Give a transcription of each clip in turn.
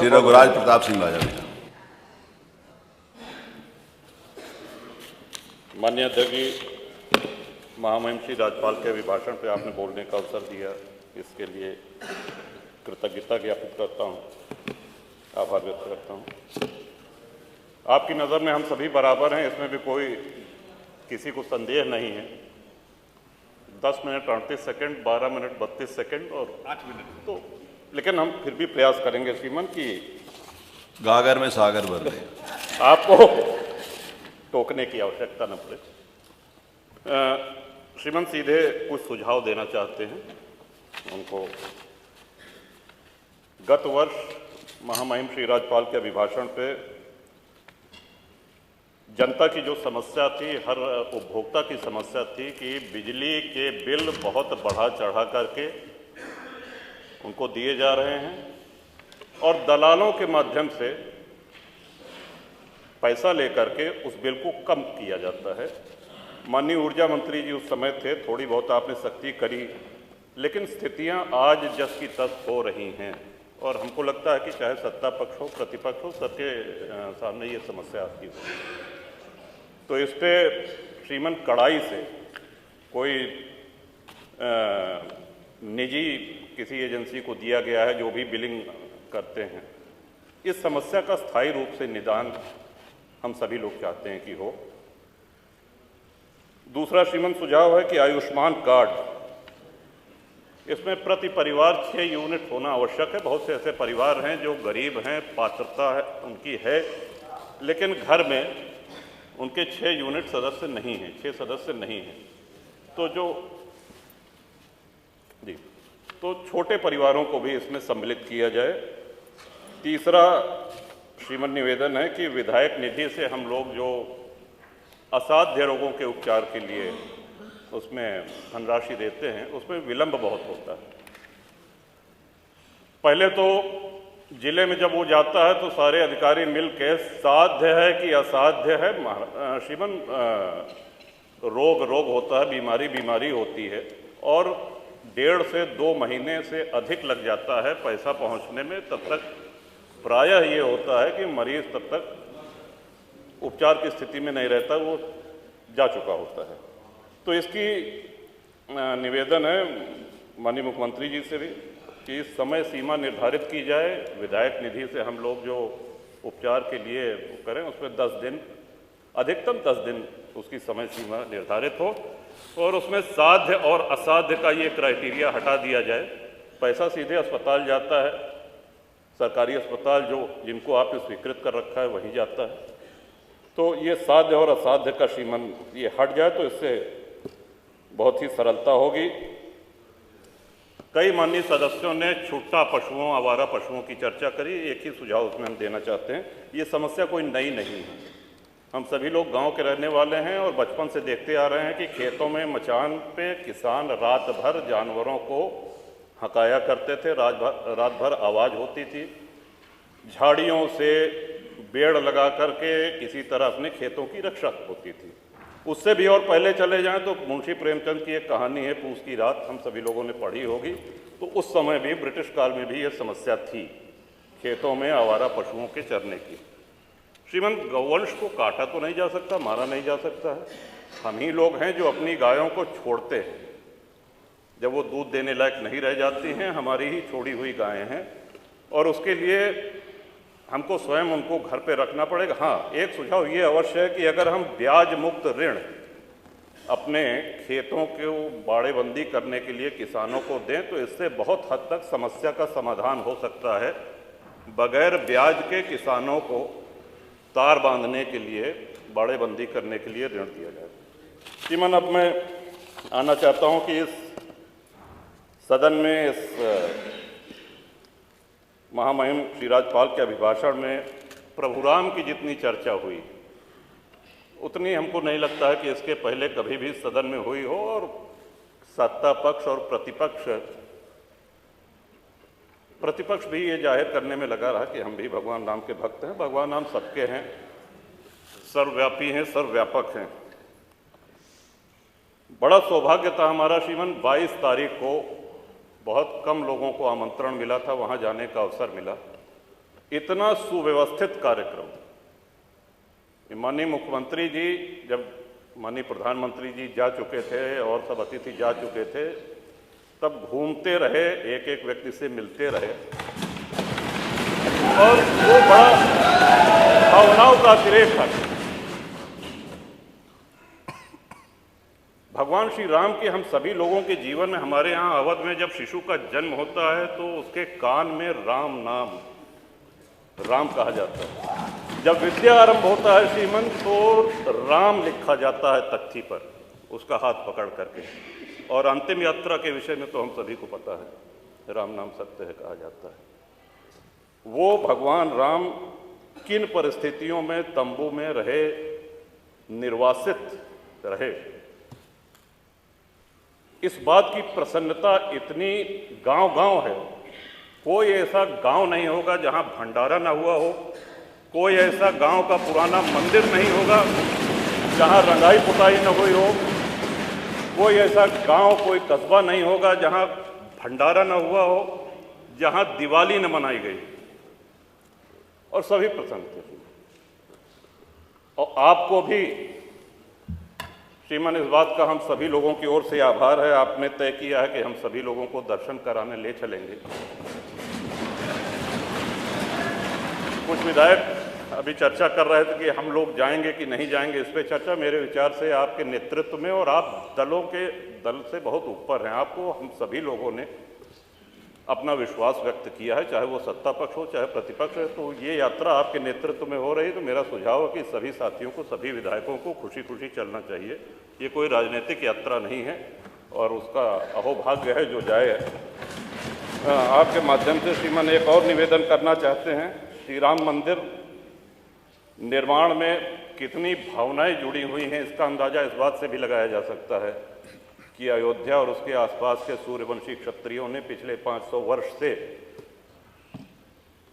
श्री रघुराज प्रताप सिंह बाजा। माननीय अध्यक्ष, महामहिम श्री राज्यपाल के अभिभाषण पर आपने बोलने का अवसर दिया, इसके लिए कृतज्ञता ज्ञापित करता हूँ, आभार व्यक्त करता हूँ। आपकी नज़र में हम सभी बराबर हैं, इसमें भी कोई किसी को संदेह नहीं है। 10 मिनट 38 सेकंड, 12 मिनट 32 सेकंड और 8 मिनट, तो लेकिन हम फिर भी प्रयास करेंगे श्रीमान कि गागर में सागर भर दे, आपको टोकने की आवश्यकता न पड़े। श्रीमान सीधे कुछ सुझाव देना चाहते हैं उनको। गत वर्ष महामहिम श्री राज्यपाल के अभिभाषण पे जनता की जो समस्या थी, हर उपभोक्ता की समस्या थी कि बिजली के बिल बहुत बढ़ा चढ़ा करके उनको दिए जा रहे हैं और दलालों के माध्यम से पैसा लेकर के उस बिल को कम किया जाता है। माननीय ऊर्जा मंत्री जी उस समय थे, थोड़ी बहुत आपने सख्ती करी, लेकिन स्थितियां आज जस की तस हो रही हैं और हमको लगता है कि चाहे सत्ता पक्ष हो प्रतिपक्ष हो, सबके सामने ये समस्या आती हो। तो इस पे श्रीमान कड़ाई से कोई निजी किसी एजेंसी को दिया गया है जो भी बिलिंग करते हैं, इस समस्या का स्थायी रूप से निदान हम सभी लोग चाहते हैं कि हो। दूसरा श्रीमान सुझाव है कि आयुष्मान कार्ड, इसमें प्रति परिवार 6 यूनिट होना आवश्यक है। बहुत से ऐसे परिवार हैं जो गरीब हैं, पात्रता है उनकी है, लेकिन घर में उनके 6 यूनिट सदस्य नहीं हैं, 6 सदस्य नहीं हैं। तो छोटे परिवारों को भी इसमें सम्मिलित किया जाए। तीसरा श्रीमान निवेदन है कि विधायक निधि से हम लोग जो असाध्य रोगों के उपचार के लिए उसमें धनराशि देते हैं, उसमें विलंब बहुत होता है। पहले तो जिले में जब वो जाता है तो सारे अधिकारी मिल के साध्य है कि असाध्य है, श्रीमान रोग होता है, बीमारी होती है और 1.5 से 2 महीने से अधिक लग जाता है पैसा पहुंचने में। तब तक प्रायः ये होता है कि मरीज तब तक उपचार की स्थिति में नहीं रहता, वो जा चुका होता है। तो इसकी निवेदन है माननीय मुख्यमंत्री जी से भी कि समय सीमा निर्धारित की जाए। विधायक निधि से हम लोग जो उपचार के लिए करें उसमें 10 दिन, अधिकतम 10 दिन उसकी समय सीमा निर्धारित हो और उसमें साध्य और असाध्य का ये क्राइटेरिया हटा दिया जाए। पैसा सीधे अस्पताल जाता है, सरकारी अस्पताल जिनको आपने स्वीकृत कर रखा है वहीं जाता है। तो ये साध्य और असाध्य का श्रीमान ये हट जाए तो इससे बहुत ही सरलता होगी। कई माननीय सदस्यों ने छूटा पशुओं, आवारा पशुओं की चर्चा करी। एक ही सुझाव उसमें हम देना चाहते हैं, ये समस्या कोई नई नहीं है। हम सभी लोग गांव के रहने वाले हैं और बचपन से देखते आ रहे हैं कि खेतों में मचान पे किसान रात भर जानवरों को हकाया करते थे, रात भर आवाज़ होती थी। झाड़ियों से बेड़ लगा करके किसी तरह अपने खेतों की रक्षा होती थी। उससे भी और पहले चले जाएं तो मुंशी प्रेमचंद की एक कहानी है पूस की रात, हम सभी लोगों ने पढ़ी होगी। तो उस समय भी ब्रिटिश काल में भी ये समस्या थी खेतों में आवारा पशुओं के चरने की। श्रीमान गौवंश को काटा तो नहीं जा सकता, मारा नहीं जा सकता है। हम ही लोग हैं जो अपनी गायों को छोड़ते हैं, जब वो दूध देने लायक नहीं रह जाती हैं, हमारी ही छोड़ी हुई गायें हैं और उसके लिए हमको स्वयं उनको घर पे रखना पड़ेगा। हाँ, एक सुझाव ये अवश्य है कि अगर हम ब्याज मुक्त ऋण अपने खेतों को बाड़ेबंदी करने के लिए किसानों को दें तो इससे बहुत हद तक समस्या का समाधान हो सकता है। बगैर ब्याज के किसानों को तार बांधने के लिए, बाड़ेबंदी करने के लिए ऋण दिया जाए। श्रीमान, अब मैं आना चाहता हूँ कि इस सदन में इस महामहिम श्री राज्यपाल के अभिभाषण में प्रभु राम की जितनी चर्चा हुई उतनी हमको नहीं लगता है कि इसके पहले कभी भी सदन में हुई हो। और सत्ता पक्ष और प्रतिपक्ष भी ये जाहिर करने में लगा रहा कि हम भी भगवान राम के भक्त हैं। भगवान राम सबके हैं, सर्वव्यापी हैं, सर्वव्यापक हैं। बड़ा सौभाग्य था हमारा श्रीमान, 22 तारीख को बहुत कम लोगों को आमंत्रण मिला था, वहाँ जाने का अवसर मिला। इतना सुव्यवस्थित कार्यक्रम माननीय मुख्यमंत्री जी, जब माननीय प्रधानमंत्री जी जा चुके थे और सब अतिथि जा चुके थे, तब घूमते रहे, एक एक व्यक्ति से मिलते रहे और वो बड़ा भावनाओं का अतिरेक था। भगवान श्री राम की हम सभी लोगों के जीवन में, हमारे यहाँ अवध में जब शिशु का जन्म होता है तो उसके कान में राम नाम, राम कहा जाता है। जब विद्या आरंभ होता है श्रीमन, तो राम लिखा जाता है तख्ती पर उसका हाथ पकड़ करके। और अंतिम यात्रा के विषय में तो हम सभी को पता है, राम नाम सत्य है कहा जाता है। वो भगवान राम किन परिस्थितियों में तंबू में रहे, निर्वासित रहे, इस बात की प्रसन्नता इतनी गांव-गांव है। कोई ऐसा गांव नहीं होगा जहां भंडारा ना हुआ हो, कोई ऐसा गांव का पुराना मंदिर नहीं होगा जहां रंगाई पुताई न हुई हो, कोई ऐसा गांव, कोई कस्बा नहीं होगा जहां भंडारा न हुआ हो, जहां दिवाली न मनाई गई। और सभी प्रसन्न थे। और आपको भी श्रीमान, इस बात का हम सभी लोगों की ओर से आभार है। आपने तय किया है कि हम सभी लोगों को दर्शन कराने ले चलेंगे। कुछ विधायक अभी चर्चा कर रहे थे कि हम लोग जाएंगे कि नहीं जाएंगे। इस पे चर्चा मेरे विचार से आपके नेतृत्व में, और आप दल से बहुत ऊपर हैं, आपको हम सभी लोगों ने अपना विश्वास व्यक्त किया है, चाहे वो सत्ता पक्ष हो चाहे प्रतिपक्ष है। तो ये यात्रा आपके नेतृत्व में हो रही है, तो मेरा सुझाव है कि सभी साथियों को, सभी विधायकों को खुशी खुशी चलना चाहिए। ये कोई राजनीतिक यात्रा नहीं है और उसका अहोभाग्य है जो जाए। आपके माध्यम से श्रीमान एक और निवेदन करना चाहते हैं। श्री राम मंदिर निर्माण में कितनी भावनाएं जुड़ी हुई हैं, इसका अंदाजा इस बात से भी लगाया जा सकता है कि अयोध्या और उसके आसपास के सूर्यवंशी क्षत्रियों ने पिछले 500 वर्ष से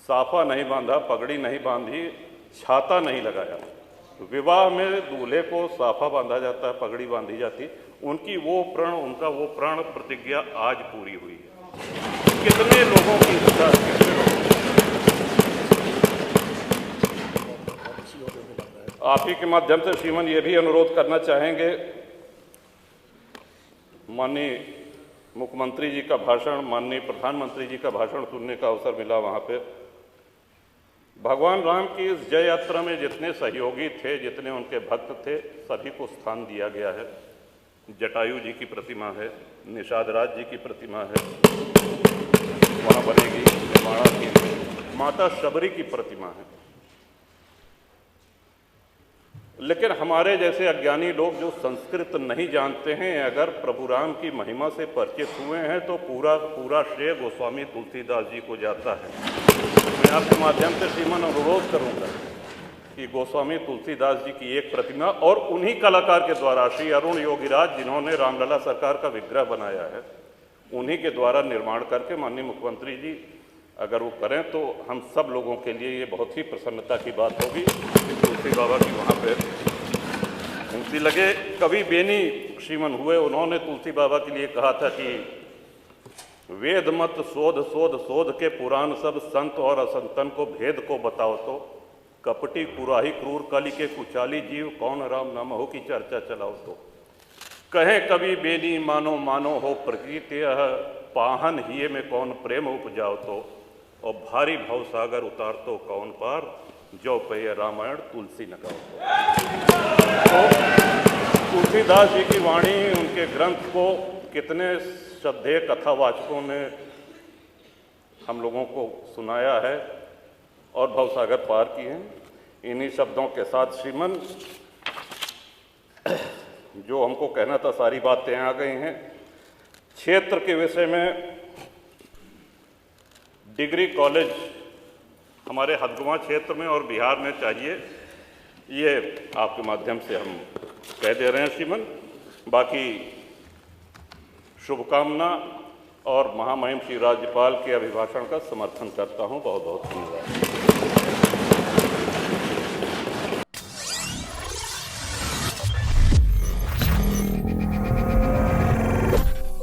साफा नहीं बांधा, पगड़ी नहीं बांधी, छाता नहीं लगाया। विवाह में दूल्हे को साफा बांधा जाता है, पगड़ी बांधी जाती। उनका वो प्रण प्रतिज्ञा आज पूरी हुई है। कितने लोगों की इच्छा, आप ही के माध्यम से श्रीमान ये भी अनुरोध करना चाहेंगे, माननीय मुख्यमंत्री जी का भाषण, माननीय प्रधानमंत्री जी का भाषण सुनने का अवसर मिला। वहाँ पे भगवान राम की इस जय यात्रा में जितने सहयोगी थे, जितने उनके भक्त थे, सभी को स्थान दिया गया है। जटायु जी की प्रतिमा है, निषाद राज जी की प्रतिमा है, वहाँ बनेगी निर्माणा की माता शबरी की प्रतिमा है। लेकिन हमारे जैसे अज्ञानी लोग जो संस्कृत नहीं जानते हैं, अगर प्रभु राम की महिमा से परिचित हुए हैं तो पूरा श्रेय गोस्वामी तुलसीदास जी को जाता है। मैं आपके माध्यम से श्रीमान अनुरोध करूंगा कि गोस्वामी तुलसीदास जी की एक प्रतिमा, और उन्हीं कलाकार के द्वारा, श्री अरुण योगीराज जिन्होंने रामलला सरकार का विग्रह बनाया है, उन्हीं के द्वारा निर्माण करके माननीय मुख्यमंत्री जी अगर वो करें तो हम सब लोगों के लिए ये बहुत ही प्रसन्नता की बात होगी कि तुलसी बाबा की वहाँ पे मूर्ति लगे। कवि बेनी श्रीमन हुए, उन्होंने तुलसी बाबा के लिए कहा था कि वेद मत शोध शोध शोध के पुराण सब, संत और असंतन को भेद को बताओ तो, कपटी कुराही क्रूर कली के कुचाली जीव, कौन राम नाम हो की चर्चा चलाओ तो। कहे कवि बेनी मानो मानो हो प्रकृति, पाहन हिये में कौन प्रेम उपजाओ तो, और भारी भव सागर उतार तो कौन पार, जो पे रामायण तुलसी न गाओ। तो तुलसीदास जी की वाणी, उनके ग्रंथ को कितने श्रद्धेय कथावाचकों ने हम लोगों को सुनाया है और भवसागर पार किए हैं। इन्हीं शब्दों के साथ श्रीमन जो हमको कहना था सारी बातें आ गई हैं। क्षेत्र के विषय में डिग्री कॉलेज हमारे हदगुआं क्षेत्र में और बिहार में चाहिए, ये आपके माध्यम से हम कह दे रहे हैं श्रीमन। बाकी शुभकामना और महामहिम श्री राज्यपाल के अभिभाषण का समर्थन करता हूँ। बहुत बहुत धन्यवाद।